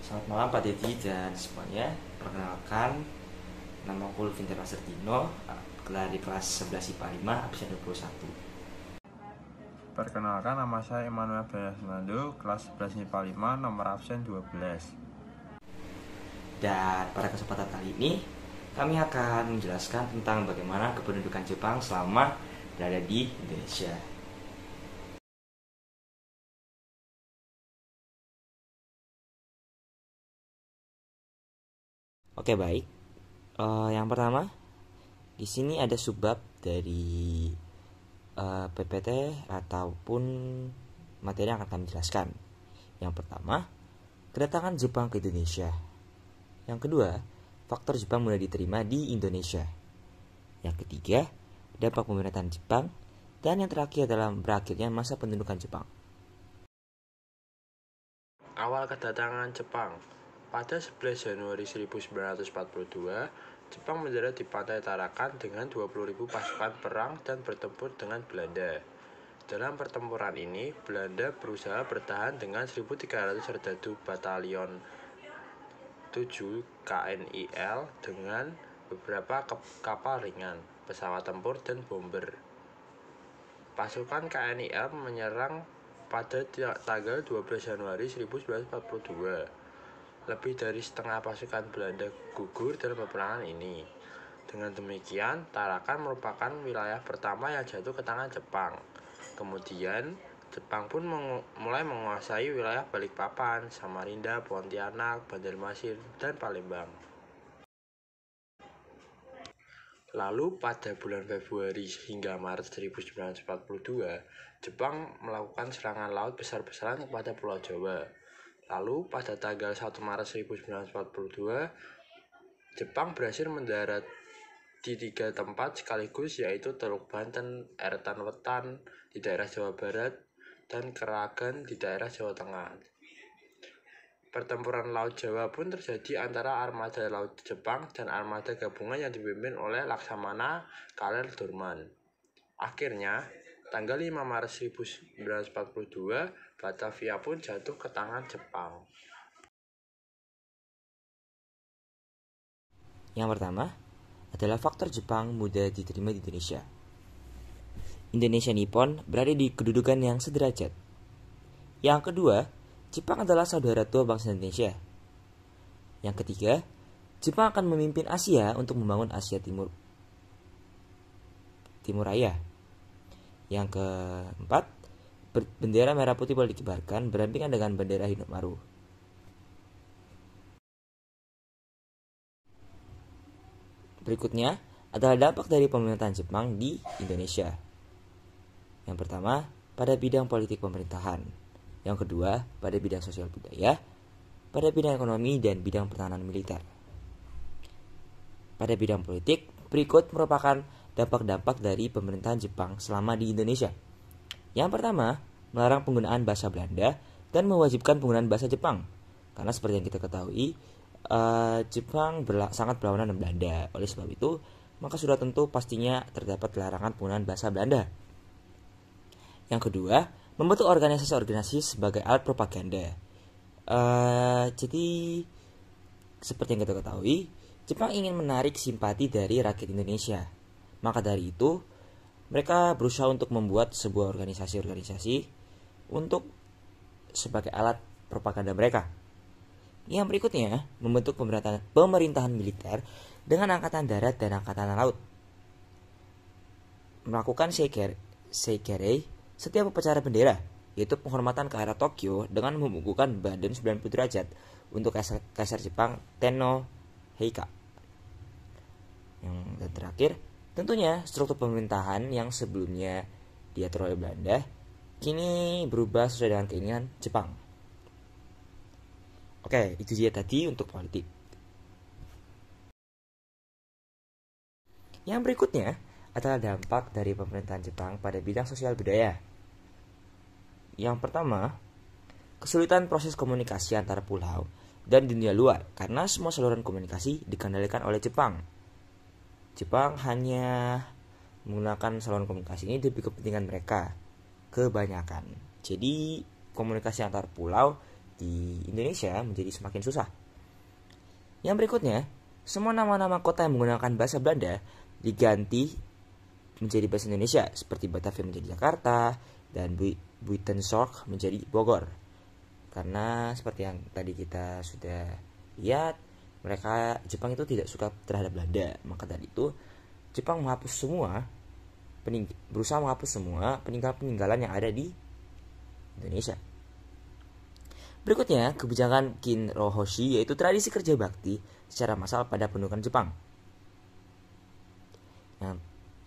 Selamat malam Pak Dedi dan semuanya. Perkenalkan, nama aku Vinter Lasertino, dari kelas 11 IPA 5 absen 21. Perkenalkan, nama saya Emmanuel Bayasnando, kelas 11 IPA 5, nomor absen 12. Dan pada kesempatan kali ini kami akan menjelaskan tentang bagaimana kependudukan Jepang selama berada di Indonesia. Oke, baik. Yang pertama, di sini ada subbab dari PPT ataupun materi yang akan kami jelaskan. Yang pertama, kedatangan Jepang ke Indonesia. Yang kedua, faktor Jepang mulai diterima di Indonesia. Yang ketiga, dampak pemerintahan Jepang. Dan yang terakhir adalah berakhirnya masa pendudukan Jepang. Awal kedatangan Jepang. Pada 11 Januari 1942, Jepang mendarat di pantai Tarakan dengan 20.000 pasukan perang dan bertempur dengan Belanda. Dalam pertempuran ini, Belanda berusaha bertahan dengan 1.300 serdadu Batalion 7 KNIL dengan beberapa kapal ringan, pesawat tempur, dan bomber. Pasukan KNIL menyerang pada tanggal 12 Januari 1942. Lebih dari setengah pasukan Belanda gugur dalam peperangan ini. Dengan demikian, Tarakan merupakan wilayah pertama yang jatuh ke tangan Jepang. Kemudian, Jepang pun mulai menguasai wilayah Balikpapan, Samarinda, Pontianak, Banjarmasin, dan Palembang. Lalu pada bulan Februari hingga Maret 1942, Jepang melakukan serangan laut besar-besaran kepada Pulau Jawa. Lalu pada tanggal 1 Maret 1942, Jepang berhasil mendarat di 3 tempat sekaligus, yaitu Teluk Banten, Eretan Wetan di daerah Jawa Barat, dan Keragan di daerah Jawa Tengah. Pertempuran Laut Jawa pun terjadi antara armada laut Jepang dan armada gabungan yang dipimpin oleh Laksamana Kaler Dorman. Akhirnya, tanggal 5 Maret 1942, Batavia pun jatuh ke tangan Jepang. Yang pertama adalah faktor Jepang mudah diterima di Indonesia. Indonesia Nippon berada di kedudukan yang sederajat. Yang kedua, Jepang adalah saudara tua bangsa Indonesia. Yang ketiga, Jepang akan memimpin Asia untuk membangun Asia Timur Raya. Yang keempat, bendera merah putih boleh dikibarkan berdampingan dengan bendera Hinomaru. Berikutnya adalah dampak dari pemerintahan Jepang di Indonesia. Yang pertama, pada bidang politik pemerintahan. Yang kedua, pada bidang sosial budaya, pada bidang ekonomi, dan bidang pertahanan militer. Pada bidang politik, berikut merupakan dampak-dampak dari pemerintahan Jepang selama di Indonesia. Yang pertama, melarang penggunaan bahasa Belanda dan mewajibkan penggunaan bahasa Jepang. Karena seperti yang kita ketahui, Jepang sangat berlawanan dengan Belanda. Oleh sebab itu, maka sudah tentu pastinya terdapat larangan penggunaan bahasa Belanda. Yang kedua, membentuk organisasi-organisasi sebagai alat propaganda. Jadi, seperti yang kita ketahui, Jepang ingin menarik simpati dari rakyat Indonesia. Maka dari itu, mereka berusaha untuk membuat sebuah organisasi-organisasi untuk sebagai alat propaganda mereka. Yang berikutnya, membentuk pemerintahan militer dengan angkatan darat dan angkatan laut. Melakukan seikere setiap upacara bendera, yaitu penghormatan ke arah Tokyo dengan membungkukkan badan 90 derajat untuk Kaisar Jepang Tenno Heika. Yang terakhir, tentunya struktur pemerintahan yang sebelumnya diatur oleh Belanda kini berubah sesuai dengan keinginan Jepang. Oke, itu dia tadi untuk politik. Yang berikutnya adalah dampak dari pemerintahan Jepang pada bidang sosial budaya. Yang pertama, kesulitan proses komunikasi antara pulau dan dunia luar karena semua saluran komunikasi dikendalikan oleh Jepang. Jepang hanya menggunakan saluran komunikasi ini demi kepentingan mereka kebanyakan. Jadi komunikasi antar pulau di Indonesia menjadi semakin susah. Yang berikutnya, semua nama-nama kota yang menggunakan bahasa Belanda diganti menjadi bahasa Indonesia, seperti Batavia menjadi Jakarta dan Buitenzorg menjadi Bogor. Karena seperti yang tadi kita sudah lihat, Jepang itu tidak suka terhadap Belanda. Maka dari itu Jepang berusaha menghapus semua peninggalan yang ada di Indonesia. Berikutnya, kebijakan Kinrohoshi, yaitu tradisi kerja bakti secara massal pada pendudukan Jepang.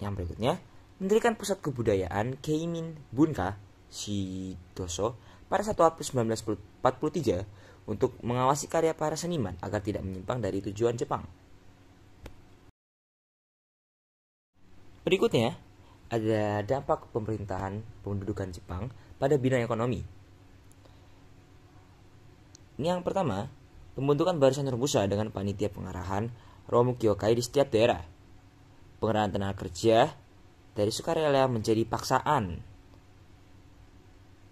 Yang berikutnya, mendirikan pusat kebudayaan Keimin Bunka Shidoso pada 1 April 1943 untuk mengawasi karya para seniman agar tidak menyimpang dari tujuan Jepang. Berikutnya, ada dampak pemerintahan pendudukan Jepang pada bidang ekonomi. Yang pertama, pembentukan barisan terpusat dengan panitia pengarahan Romu Kyokai di setiap daerah. Pengerahan tenaga kerja dari sukarela menjadi paksaan.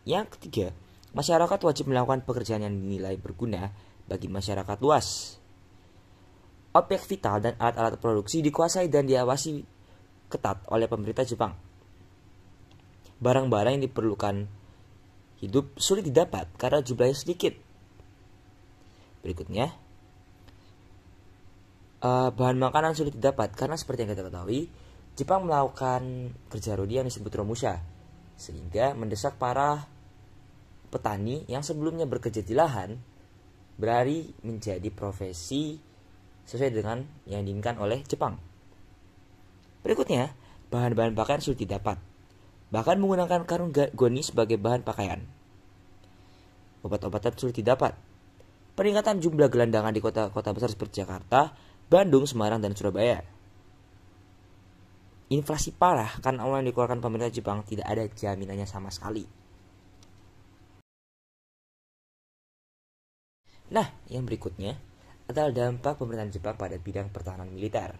Yang ketiga, masyarakat wajib melakukan pekerjaan yang dinilai berguna bagi masyarakat luas. Objek vital dan alat-alat produksi dikuasai dan diawasi ketat oleh pemerintah Jepang. Barang-barang yang diperlukan hidup sulit didapat karena jumlahnya sedikit. Berikutnya, bahan makanan sulit didapat karena seperti yang kita ketahui, Jepang melakukan kerja rodi yang disebut romusha, sehingga mendesak para petani yang sebelumnya bekerja di lahan beralih menjadi profesi sesuai dengan yang diinginkan oleh Jepang. Berikutnya, bahan-bahan pakaian sulit didapat, bahkan menggunakan karung goni sebagai bahan pakaian. Obat-obatan sulit didapat. Peningkatan jumlah gelandangan di kota-kota besar seperti Jakarta, Bandung, Semarang, dan Surabaya. Inflasi parah karena uang yang dikeluarkan pemerintah Jepang tidak ada jaminannya sama sekali. Nah, yang berikutnya adalah dampak pemerintahan Jepang pada bidang pertahanan militer.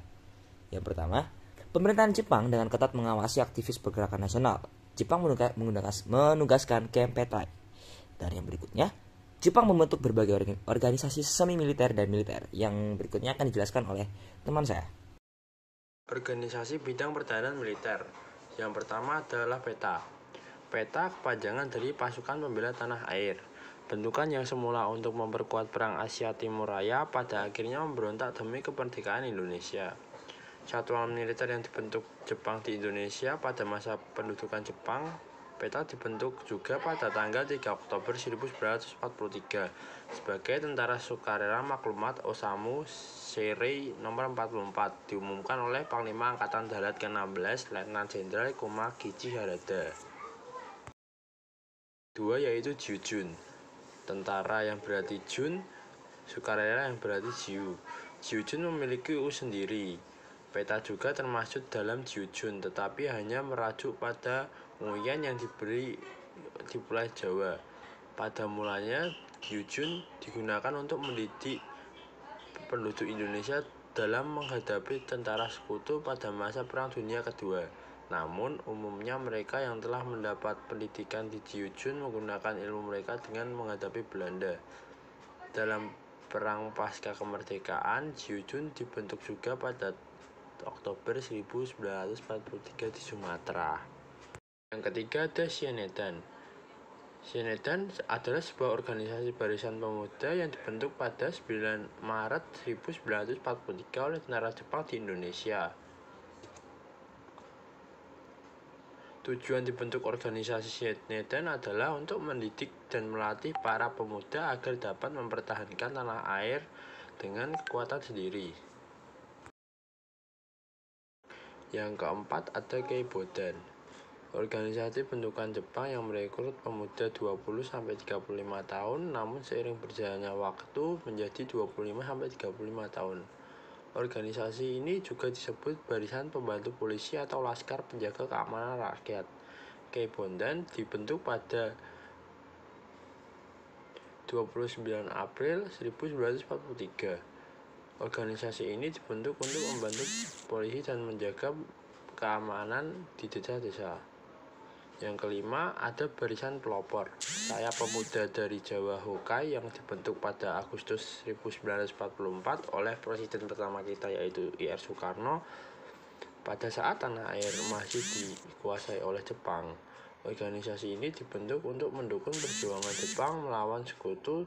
Yang pertama, pemerintahan Jepang dengan ketat mengawasi aktivis pergerakan nasional. Jepang menugaskan Kempeitai. Dan yang berikutnya, Jepang membentuk berbagai organisasi semi militer dan militer. Yang berikutnya akan dijelaskan oleh teman saya. Organisasi bidang pertahanan militer. Yang pertama adalah PETA. PETA kepanjangan dari Pasukan Pembela Tanah Air. Bentukan yang semula untuk memperkuat Perang Asia Timur Raya pada akhirnya memberontak demi kemerdekaan Indonesia. Satuan militer yang dibentuk Jepang di Indonesia pada masa pendudukan Jepang, PETA dibentuk juga pada tanggal 3 Oktober 1943 sebagai Tentara Sukarela Maklumat Osamu Seri nomor 44, diumumkan oleh Panglima Angkatan Darat ke-16 Letnan Jenderal Kumagichi Harada. Dua yaitu Jiujun, tentara yang berarti Jun, sukarela yang berarti Jiu. Jiujun memiliki U sendiri. PETA juga termasuk dalam Jiujun, tetapi hanya merajuk pada Nguyen yang diberi di Pulau Jawa. Pada mulanya, Jiujun digunakan untuk mendidik penduduk Indonesia dalam menghadapi tentara sekutu pada masa Perang Dunia Kedua. Namun, umumnya mereka yang telah mendapat pendidikan di Jiujun menggunakan ilmu mereka dengan menghadapi Belanda. Dalam Perang Pasca Kemerdekaan, Jiujun dibentuk juga pada Oktober 1943 di Sumatera. Yang ketiga ada Sienedan. Sienedan adalah sebuah organisasi barisan pemuda yang dibentuk pada 9 Maret 1943 oleh tentara Jepang di Indonesia. Tujuan dibentuk organisasi Sienedan adalah untuk mendidik dan melatih para pemuda agar dapat mempertahankan tanah air dengan kekuatan sendiri. Yang keempat ada Keibodan. Organisasi bentukan Jepang yang merekrut pemuda 20-35 tahun, namun seiring berjalannya waktu menjadi 25-35 tahun. Organisasi ini juga disebut Barisan Pembantu Polisi atau Laskar Penjaga Keamanan Rakyat. Keibodan dibentuk pada 29 April 1943. Organisasi ini dibentuk untuk membantu polisi dan menjaga keamanan di desa-desa. Yang kelima, ada barisan pelopor. Sayap pemuda dari Jawa Hokai yang dibentuk pada Agustus 1944 oleh presiden pertama kita yaitu I.R. Soekarno pada saat tanah air masih dikuasai oleh Jepang. Organisasi ini dibentuk untuk mendukung perjuangan Jepang melawan sekutu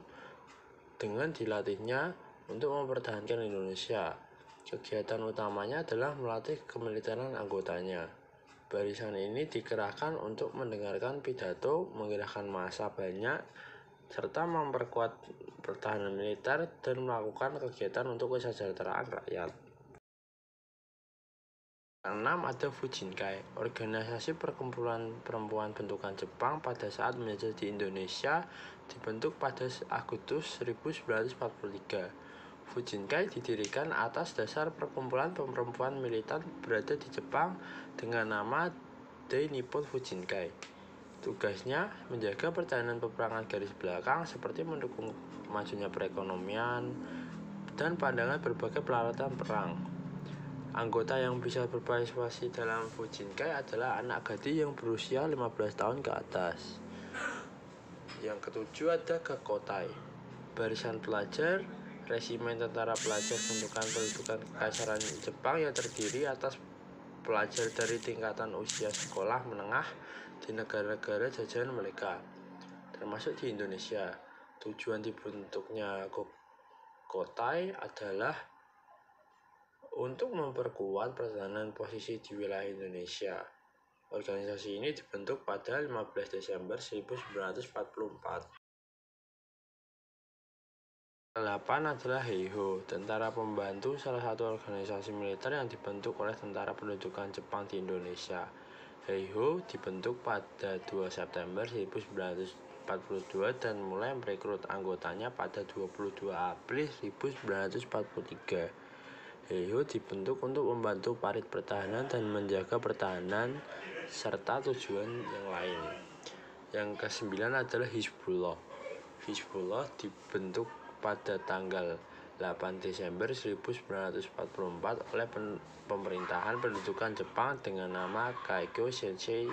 dengan dilatihnya untuk mempertahankan Indonesia. Kegiatan utamanya adalah melatih kemiliteran anggotanya. Barisan ini dikerahkan untuk mendengarkan pidato, mengerahkan massa banyak, serta memperkuat pertahanan militer dan melakukan kegiatan untuk kesejahteraan rakyat. Keenam, ada Fujinkai, organisasi perkumpulan perempuan bentukan Jepang pada saat menjajah di Indonesia, dibentuk pada Agustus 1943. Fujinkai didirikan atas dasar perkumpulan perempuan militan berada di Jepang dengan nama Dai Nippon Fujinkai. Tugasnya menjaga pertahanan peperangan garis belakang seperti mendukung majunya perekonomian dan pandangan berbagai peralatan perang. Anggota yang bisa berpartisipasi dalam Fujinkai adalah anak gadis yang berusia 15 tahun ke atas. Yang ketujuh, ada Gakotai, barisan pelajar, resimen tentara pelajar bentukan pendudukan kekaisaran Jepang yang terdiri atas pelajar dari tingkatan usia sekolah menengah di negara-negara jajahan mereka, termasuk di Indonesia. Tujuan dibentuknya Gakotai adalah untuk memperkuat pertahanan posisi di wilayah Indonesia. Organisasi ini dibentuk pada 15 Desember 1944. 8 adalah Heiho, tentara pembantu, salah satu organisasi militer yang dibentuk oleh tentara pendudukan Jepang di Indonesia. Heiho dibentuk pada 2 September 1942 dan mulai merekrut anggotanya pada 22 April 1943. Heiho dibentuk untuk membantu parit pertahanan dan menjaga pertahanan serta tujuan yang lain. Yang ke-9 adalah Hizbullah. Hizbullah dibentuk pada tanggal 8 Desember 1944 oleh pemerintahan pendudukan Jepang dengan nama Kaikyo Sensei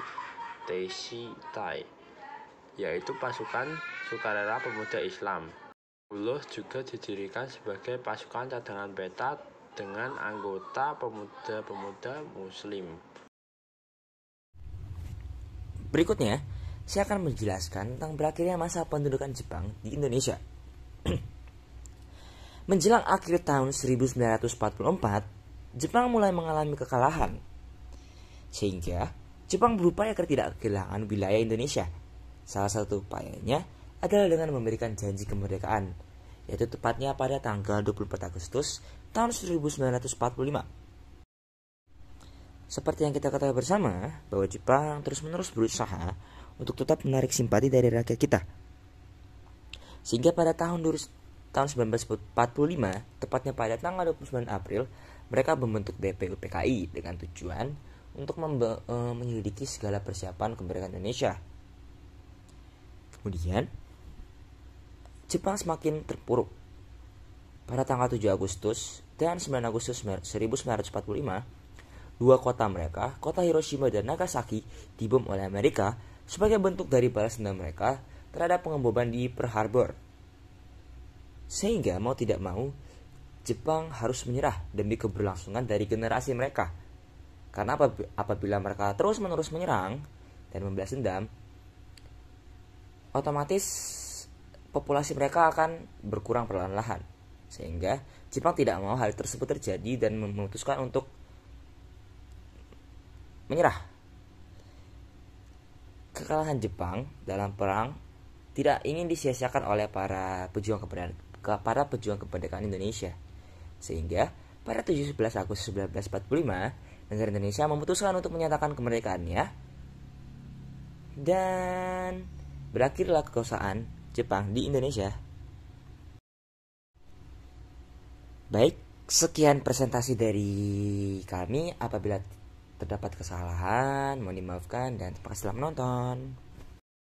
Teishi Tai, yaitu pasukan sukarela pemuda Islam. Hizbullah juga didirikan sebagai pasukan cadangan peta dengan anggota pemuda-pemuda Muslim. Berikutnya, saya akan menjelaskan tentang berakhirnya masa pendudukan Jepang di Indonesia. Menjelang akhir tahun 1944, Jepang mulai mengalami kekalahan, sehingga Jepang berupaya agar tidak kehilangan wilayah Indonesia. Salah satu upayanya adalah dengan memberikan janji kemerdekaan, yaitu tepatnya pada tanggal 24 Agustus tahun 1945. Seperti yang kita ketahui bersama, bahwa Jepang terus-menerus berusaha untuk tetap menarik simpati dari rakyat kita. Sehingga pada tahun 1945, tepatnya pada tanggal 29 April, mereka membentuk BPUPKI dengan tujuan untuk menyelidiki segala persiapan kemerdekaan Indonesia. Kemudian, Jepang semakin terpuruk. Pada tanggal 7 Agustus dan 9 Agustus 1945, dua kota mereka, kota Hiroshima dan Nagasaki, dibom oleh Amerika sebagai bentuk dari balas dendam mereka terhadap pengeboman di Pearl Harbor. Sehingga mau tidak mau, Jepang harus menyerah demi keberlangsungan dari generasi mereka. Karena apabila mereka terus-menerus menyerang dan membalas dendam, otomatis populasi mereka akan berkurang perlahan-lahan. Sehingga Jepang tidak mau hal tersebut terjadi dan memutuskan untuk menyerah. Kekalahan Jepang dalam perang tidak ingin disia-siakan oleh para pejuang kemerdekaan Indonesia. Sehingga pada 17 Agustus 1945, negara Indonesia memutuskan untuk menyatakan kemerdekaannya dan berakhirlah kekuasaan Jepang di Indonesia. Baik, sekian presentasi dari kami. Apabila terdapat kesalahan, mohon dimaafkan dan terima kasih telah menonton.